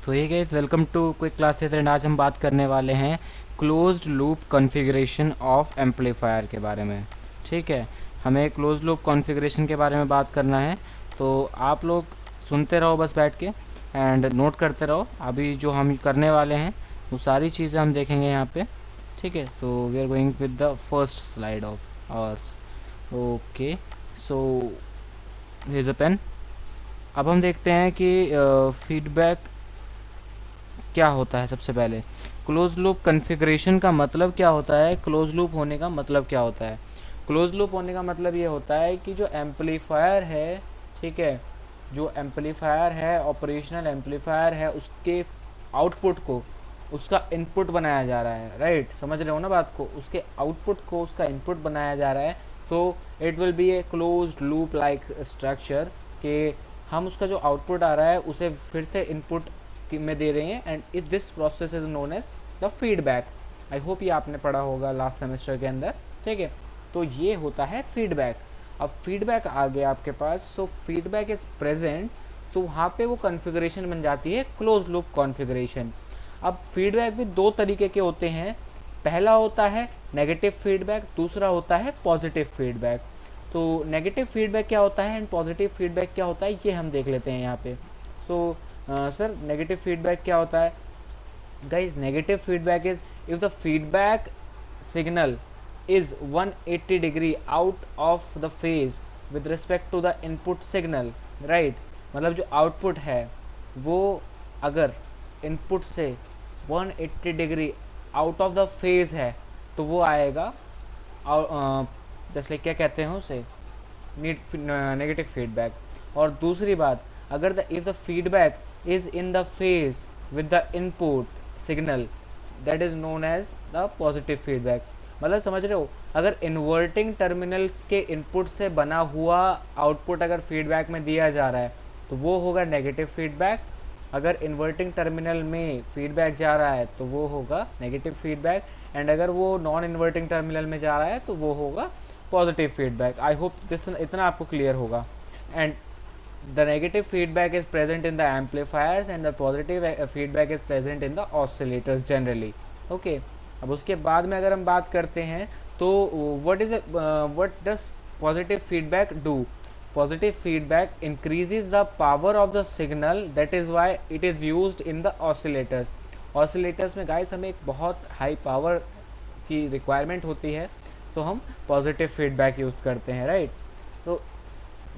तो ये guys, welcome to quick classes and आज हम बात करने वाले हैं closed loop configuration of amplifier के बारे में। ठीक है, हमें क्लोज्ड लूप कॉन्फ़िगरेशन के बारे में बात करना है, तो आप लोग सुनते रहो बस बैठ के एंड नोट करते रहो। अभी जो हम करने वाले हैं वो सारी चीज़ें हम देखेंगे यहाँ पे। ठीक है, so we are going with the first slide of ours. Okay, so here is a pen. अब हम देखते हैं कि फीडबैक क्या होता है। सबसे पहले क्लोज लूप कॉन्फ़िगरेशन का मतलब क्या होता है, क्लोज लूप होने का मतलब क्या होता है। क्लोज लूप होने का मतलब ये होता है कि जो एम्पलीफायर है, ठीक है, जो एम्पलीफायर है, ऑपरेशनल एम्पलीफायर है, उसके आउटपुट को उसका इनपुट बनाया जा रहा है। राइट, समझ रहे हो ना बात को, उसके आउटपुट को उसका इनपुट बनाया जा रहा है। So it will be a closed loop like structure कि हम उसका जो आउटपुट आ रहा है उसे फिर से इनपुट में दे रहे हैं and it this process is known as the feedback. I hope ये आपने पढ़ा होगा लास्ट सेमेस्टर के अंदर। ठीक है, तो ये होता है फीडबैक। अब फीडबैक आ गया आपके पास, सो फीडबैक इज प्रेजेंट, तो वहाँ पे वो कॉन्फ़िगरेशन बन जाती है क्लोज लूप कॉन्फ़िगरेशन। अब फीडबैक भी दो तरीके के होते हैं। पहला होता है नेगेटिव फीडबैक, दूसरा होता है पॉजिटिव फीडबैक। तो नेगेटिव फीडबैक क्या होता है एंड पॉजिटिव फीडबैक क्या होता है ये हम देख लेते हैं यहाँ पे। सो सर, नेगेटिव फीडबैक क्या होता है guys? Negative feedback is if the feedback signal is 180 degree out of the phase with respect to the input signal, right? मतलब जो आउटपुट है वो अगर इनपुट से 180 degree out of the phase है तो वो आएगा जैसे क्या कहते हैं उसे, नेगेटिव फीडबैक। और दूसरी बात, अगर the if the feedback is in the phase with the input signal, that is known as the positive feedback. मतलब समझ रहे हो, अगर इन्वर्टिंग टर्मिनल्स के इनपुट से बना हुआ आउटपुट अगर फीडबैक में दिया जा रहा है तो वो होगा नेगेटिव फीडबैक। अगर इन्वर्टिंग टर्मिनल में फीडबैक जा रहा है तो वो होगा नेगेटिव फीडबैक, एंड अगर वो नॉन इन्वर्टिंग टर्मिनल में जा रहा है तो वो होगा positive feedback. I hope this इतना आपको क्लियर होगा। And the negative feedback is present in the amplifiers and the positive feedback is present in the oscillators generally. Okay, अब उसके बाद में अगर हम बात करते हैं तो what does positive feedback do? Positive feedback increases the power of the signal, that is why it is used in the oscillators. oscillators में गाइस हमें एक बहुत हाई पावर की रिक्वायरमेंट होती है, तो हम पॉजिटिव फीडबैक यूज़ करते हैं। राइट, तो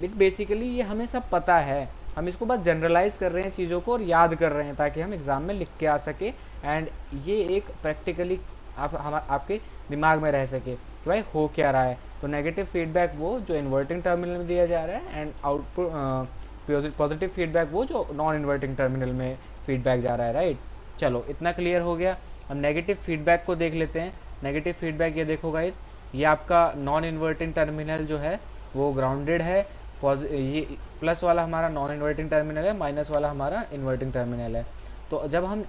इट बेसिकली ये हमें सब पता है, हम इसको बस जनरलाइज कर रहे हैं चीज़ों को और याद कर रहे हैं ताकि हम एग्ज़ाम में लिख के आ सके एंड ये एक प्रैक्टिकली आपके दिमाग में रह सके कि भाई हो क्या रहा है। तो नेगेटिव फीडबैक वो जो इन्वर्टिंग टर्मिनल में दिया जा रहा है एंड आउटपुट पॉजिटिव फीडबैक वो जो नॉन इन्वर्टिंग टर्मिनल में फीडबैक जा रहा है। राइट, चलो इतना क्लियर हो गया। हम नेगेटिव फीडबैक को देख लेते हैं। नेगेटिव फीडबैक ये देखो गाइस, ये आपका नॉन इन्वर्टिंग टर्मिनल जो है वो ग्राउंडेड है, ये प्लस वाला हमारा नॉन इन्वर्टिंग टर्मिनल है, माइनस वाला हमारा इन्वर्टिंग टर्मिनल है। तो जब हम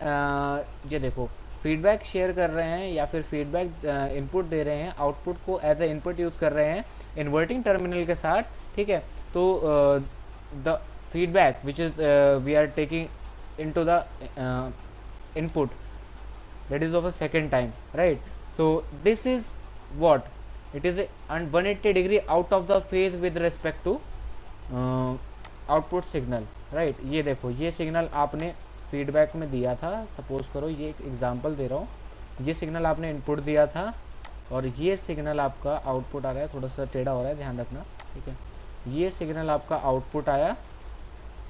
ये देखो फीडबैक शेयर कर रहे हैं या फिर फीडबैक इनपुट दे रहे हैं, आउटपुट को एज ए इनपुट यूज़ कर रहे हैं इन्वर्टिंग टर्मिनल के साथ, ठीक है, तो the feedback which is we are taking into the input, that is of a second time, right? So this is what it is, and 180 degree out of the phase with respect to output signal. Right, ये देखो ये signal आपने feedback में दिया था, suppose करो ये एक एग्जांपल दे रहा हूँ, ये सिग्नल आपने इनपुट दिया था और ये सिग्नल आपका आउटपुट आ रहा है, थोड़ा सा टेढ़ा हो रहा है ध्यान रखना, ठीक है, ये सिग्नल आपका आउटपुट आया,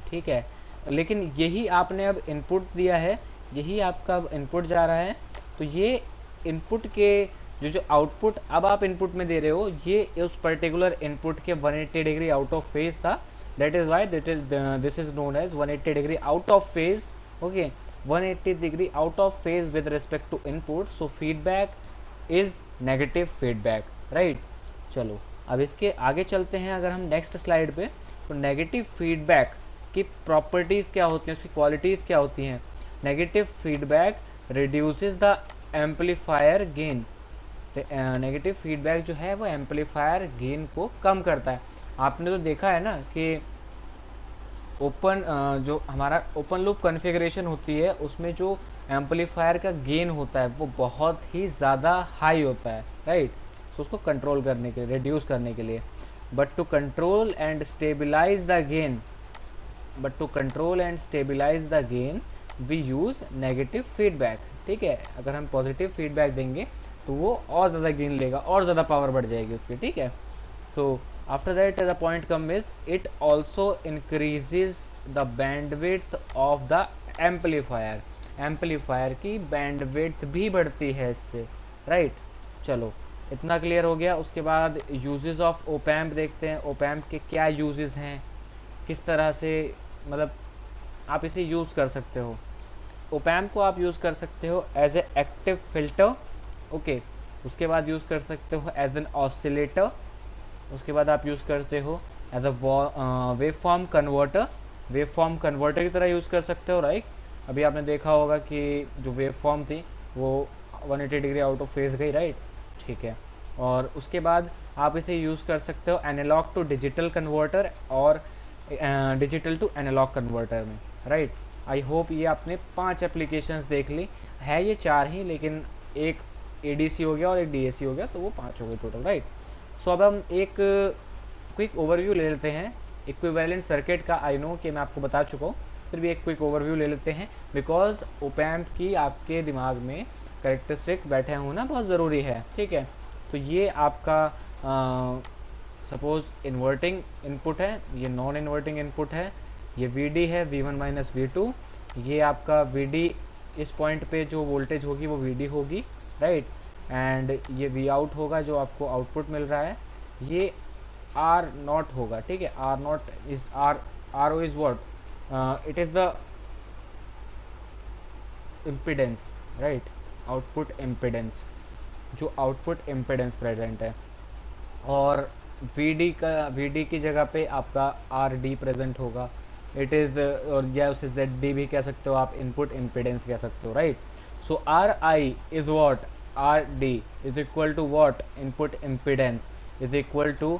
ठीक है, लेकिन यही आपने अब इनपुट दिया है, यही आपका अब इनपुट जा रहा है, तो ये इनपुट के जो आउटपुट अब आप इनपुट में दे रहे हो ये उस पर्टिकुलर इनपुट के 180 डिग्री आउट ऑफ फेज था, that is why this is known as 180 degree out of phase. Okay, 180 degree out of phase with respect to input, so feedback is negative feedback. Right, चलो अब इसके आगे चलते हैं। अगर हम नेक्स्ट स्लाइड पे, तो नेगेटिव फीडबैक की प्रॉपर्टीज़ क्या होती हैं, उसकी क्वालिटीज़ क्या होती हैं। Negative feedback reduces the amplifier gain. Negative feedback जो है वो एम्पलीफायर गेन को कम करता है। आपने तो देखा है ना कि ओपन जो हमारा ओपन लूप कॉन्फ़िगरेशन होती है उसमें जो एम्पलीफायर का गेन होता है वो बहुत ही ज़्यादा हाई होता है, राइट। सो उसको कंट्रोल करने के लिए, रिड्यूस करने के लिए, but to control and stabilise the gain we use negative feedback. ठीक है, अगर हम पॉजिटिव फीडबैक देंगे तो वो और ज़्यादा गेन लेगा, और ज़्यादा पावर बढ़ जाएगी उसकी। ठीक है, सो after that the point come is it also increases the bandwidth of the amplifier की बैंडविड्थ भी बढ़ती है इससे, राइट। चलो इतना क्लियर हो गया। उसके बाद यूजेस ऑफ ओपैम्प देखते हैं, ओपैम्प के क्या यूजेस हैं, किस तरह से मतलब आप इसे यूज़ कर सकते हो। ओपैम्प को आप यूज़ कर सकते हो as a active filter, okay. उसके बाद यूज़ कर सकते हो एज एन ऑसिलेटर। उसके बाद आप यूज़ करते हो as a wave form converter की तरह यूज़ कर सकते हो, राइट। अभी आपने देखा होगा कि जो वेव फॉर्म थी वो 180 डिग्री आउट ऑफ फेज गई, राइट। ठीक है, और उसके बाद आप इसे यूज़ कर सकते हो एनालॉग टू डिजिटल कन्वर्टर और डिजिटल टू एनालॉग कन्वर्टर में, राइट। आई होप ये आपने 5 एप्लीकेशंस देख ली है, ये 4 ही, लेकिन एक ADC हो गया और एक DAC हो गया, तो वो 5 हो गए टोटल, राइट। सो अब हम एक क्विक ओवरव्यू ले लेते हैं इक्विवेलेंट सर्किट का। आई नो कि मैं आपको बता चुका हूँ, फिर भी एक क्विक ओवरव्यू ले लेते हैं, बिकॉज ओपैम्प की आपके दिमाग में कैरेक्टरिस्टिक बैठे होना बहुत ज़रूरी है। ठीक है, तो ये आपका सपोज़ इन्वर्टिंग इनपुट है, ये नॉन इन्वर्टिंग इनपुट है, ये VD है, V1 माइनस V2, ये आपका VD, इस पॉइंट पे जो वोल्टेज होगी वो VD होगी, राइट। एंड ये V आउट होगा जो आपको आउटपुट मिल रहा है, ये R0 होगा। ठीक है, R0 is RO is what, it is the impedance, right, output impedance, जो आउटपुट इम्पिडेंस प्रेजेंट है। और VD की जगह पे आपका RD प्रेजेंट होगा, इट इज़, और या उसे ZD भी कह सकते हो आप, इनपुट इम्पिडेंस कह सकते हो, right. So RI is what, RD is equal to what, input impedance is equal to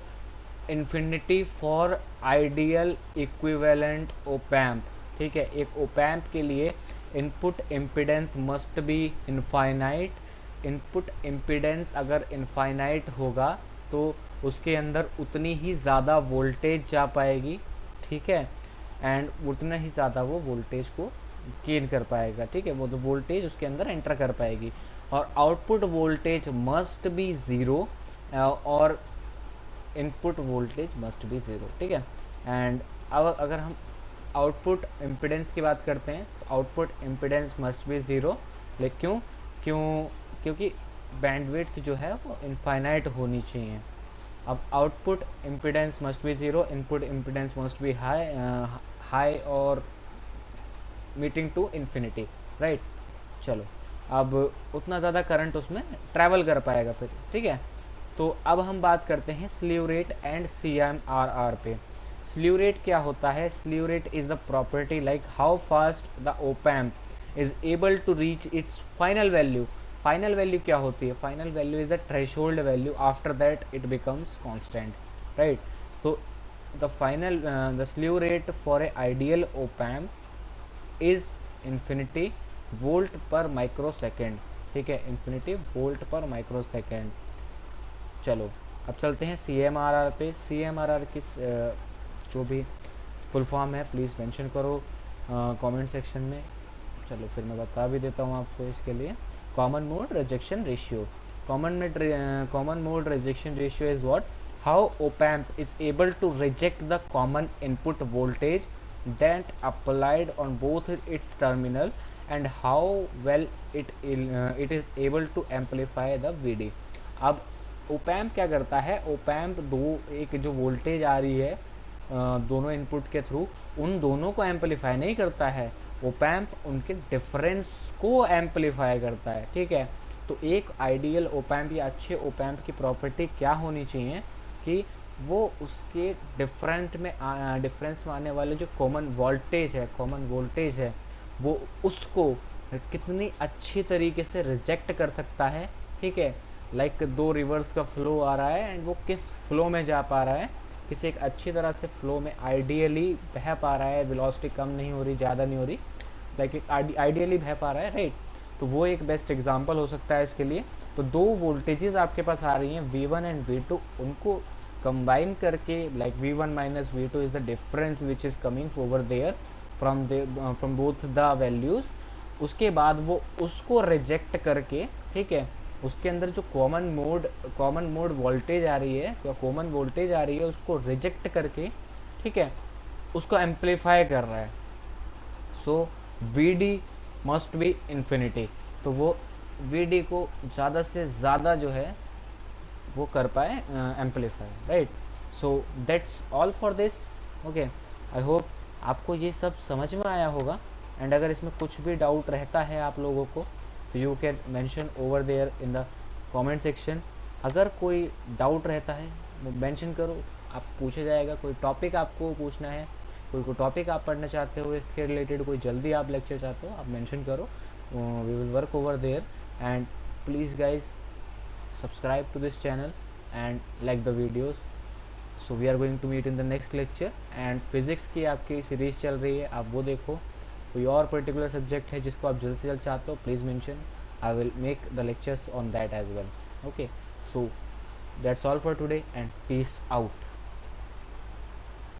infinity for ideal equivalent op-amp. ठीक है, एक ओपैम्प के लिए input impedance must be infinite. Input impedance अगर इनफाइनाइट होगा तो उसके अंदर उतनी ही ज़्यादा वोल्टेज जा पाएगी, ठीक है, एंड उतना ही ज़्यादा वो वोल्टेज को गेन कर पाएगा। ठीक है, वो तो वोल्टेज उसके अंदर एंटर कर पाएगी, और output voltage must be zero, और input voltage must be zero. ठीक है, एंड अब अगर हम आउटपुट इम्पिडेंस की बात करते हैं तो output impedance must be zero. लेकिन क्योंकि बैंडविड्थ जो है वो इनफाइनाइट होनी चाहिए। अब output impedance must be zero, input impedance must B high और मीटिंग टू इन्फिनिटी, राइट। चलो, अब उतना ज़्यादा करंट उसमें ट्रैवल कर पाएगा फिर। ठीक है, तो अब हम बात करते हैं स्लीव रेट एंड CMRR पे। स्लीव रेट क्या होता है? Slew rate is the property like how fast the opamp is able to reach its final value. Final value क्या होती है? Final value is the threshold value, after that it becomes constant, right. तो the slew rate for a ideal opamp is infinity volt per microsecond. ठीक है, infinity volt per microsecond. चलो अब चलते हैं CMRR पे। CMRR की जो भी फुल फॉर्म है प्लीज़ मेंशन करो कमेंट सेक्शन में। चलो फिर मैं बता भी देता हूँ आपको इसके लिए। Common mode rejection ratio. Common mode rejection ratio is what, how op-amp is able to reject the common input voltage that applied on both its terminal and how well it is able to amplify the VD। अब op-amp क्या करता है? Op-amp एक जो voltage आ रही है दोनों input के थ्रू, उन दोनों को एम्पलीफाई नहीं करता है, ओपैम्प उनके डिफरेंस को एम्पलीफाई करता है। ठीक है, तो एक आइडियल ओपैम्प या अच्छे ओपैम्प की प्रॉपर्टी क्या होनी चाहिए कि वो उसके डिफरेंस में आने वाले जो कॉमन वोल्टेज है वो उसको कितनी अच्छी तरीके से रिजेक्ट कर सकता है। ठीक है, लाइक दो रिवर्स का फ्लो आ रहा है एंड वो किस फ्लो में जा पा रहा है, किसी एक अच्छी तरह से फ्लो में आइडियली बह पा रहा है, वेलोसिटी कम नहीं हो रही, ज़्यादा नहीं हो रही, लाइक आइडियली बह पा रहा है, राइट। तो वो एक बेस्ट एग्जांपल हो सकता है इसके लिए। तो दो वोल्टेजेस आपके पास आ रही हैं V1 एंड V2, उनको कंबाइन करके like V1 minus V2 is the difference which is coming over there from both the values. उसके बाद वो उसको रिजेक्ट करके, ठीक है, उसके अंदर जो कॉमन मोड वोल्टेज आ रही है या कॉमन वोल्टेज आ रही है उसको रिजेक्ट करके, ठीक है, उसको एम्पलीफाई कर रहा है। So V D must be infinity, तो वो वी डी को ज़्यादा से ज़्यादा जो है वो कर पाए amplify, right. So that's all for this. Okay, I hope आपको ये सब समझ में आया होगा। एंड अगर इसमें कुछ भी डाउट रहता है आप लोगों को तो you can mention over there in the comment section. अगर कोई डाउट रहता है वो मेंशन करो, आप पूछा जाएगा। कोई टॉपिक आपको पूछना है, कोई टॉपिक आप पढ़ना चाहते हो इसके रिलेटेड, कोई जल्दी आप लेक्चर चाहते हो, आप मेंशन करो, we will work over there. And please guys subscribe to this channel and like the videos. So we are going to meet in the next lecture. And physics की आपकी series चल रही है, आप वो देखो। कोई और पर्टिकुलर सब्जेक्ट है जिसको आप जल्द से जल्द चाहते हो, please mention, I will make the lectures on that as well. Okay, so that's all for today and peace out.